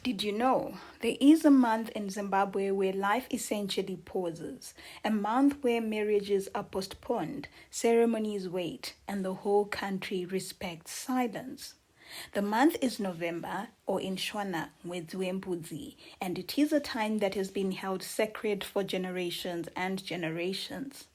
Did you know there is a month in Zimbabwe where life essentially pauses? A month where marriages are postponed, ceremonies wait, and the whole country respects silence. The month is November, or in Shona, Mwedzi, and it is a time that has been held sacred for generations and generations.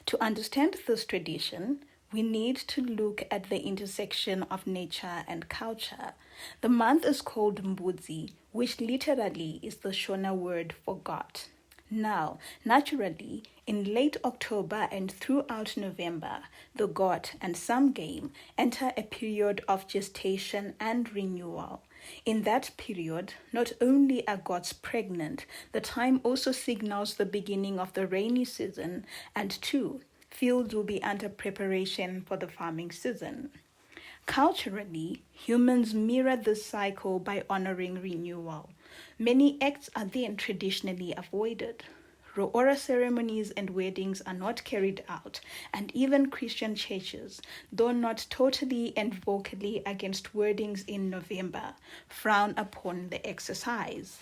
To understand this tradition, we need to look at the intersection of nature and culture. The month is called Mbudzi, which literally is the Shona word for God. Now, naturally, in late October and throughout November, the goat and some game enter a period of gestation and renewal. In that period, not only are goats pregnant, the time also signals the beginning of the rainy season, and two, fields will be under preparation for the farming season. Culturally, humans mirror this cycle by honoring renewal. Many acts are then traditionally avoided. Roora ceremonies and weddings are not carried out, and even Christian churches, though not totally and vocally against weddings in November, frown upon the exercise.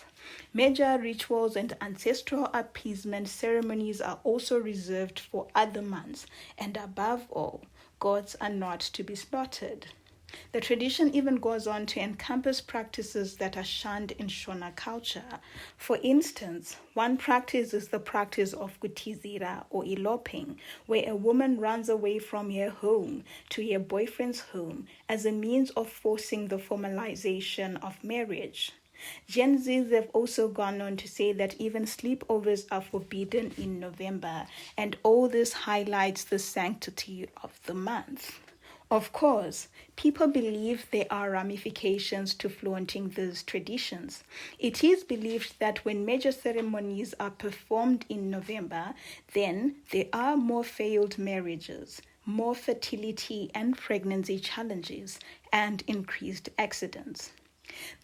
Major rituals and ancestral appeasement ceremonies are also reserved for other months, and above all, goats are not to be slaughtered. The tradition even goes on to encompass practices that are shunned in Shona culture. For instance, one practice is the practice of kutizira or eloping, where a woman runs away from her home to her boyfriend's home as a means of forcing the formalization of marriage. Gen Zs have also gone on to say that even sleepovers are forbidden in November, and all this highlights the sanctity of the month. Of course, people believe there are ramifications to flaunting these traditions. It is believed that when major ceremonies are performed in November, then there are more failed marriages, more fertility and pregnancy challenges, and increased accidents.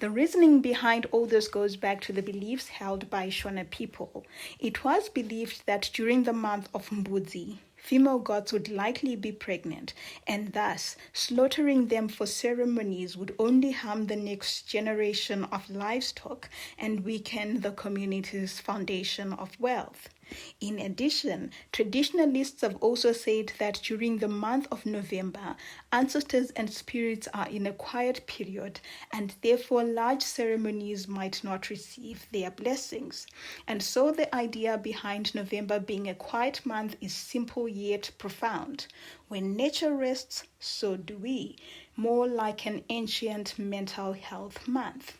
The reasoning behind all this goes back to the beliefs held by Shona people. It was believed that during the month of Mbudzi, female gods would likely be pregnant, and thus slaughtering them for ceremonies would only harm the next generation of livestock and weaken the community's foundation of wealth. In addition, traditionalists have also said that during the month of November, ancestors and spirits are in a quiet period, and therefore large ceremonies might not receive their blessings. And so the idea behind November being a quiet month is simple yet profound. When nature rests, so do we, more like an ancient mental health month.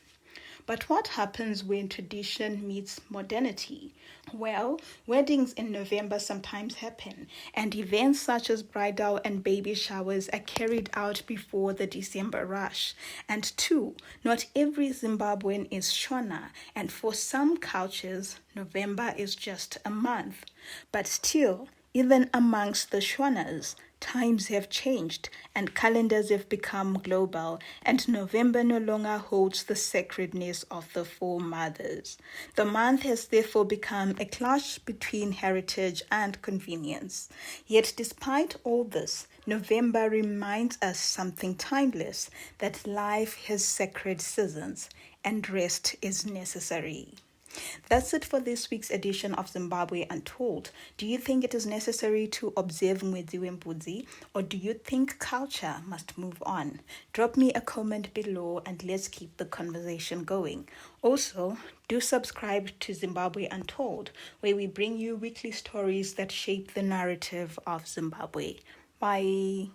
But what happens when tradition meets modernity? Well, weddings in November sometimes happen, and events such as bridal and baby showers are carried out before the December rush. And two, not every Zimbabwean is Shona, and for some cultures, November is just a month. But still, even amongst the Shonas, times have changed and calendars have become global, and November no longer holds the sacredness of the four mothers. The month has therefore become a clash between heritage and convenience. Yet despite all this, November reminds us something timeless, that life has sacred seasons and rest is necessary. That's it for this week's edition of Zimbabwe Untold. Do you think it is necessary to observe Mwedzi and Mbudzi, or do you think culture must move on? Drop me a comment below and let's keep the conversation going. Also, do subscribe to Zimbabwe Untold, where we bring you weekly stories that shape the narrative of Zimbabwe. Bye.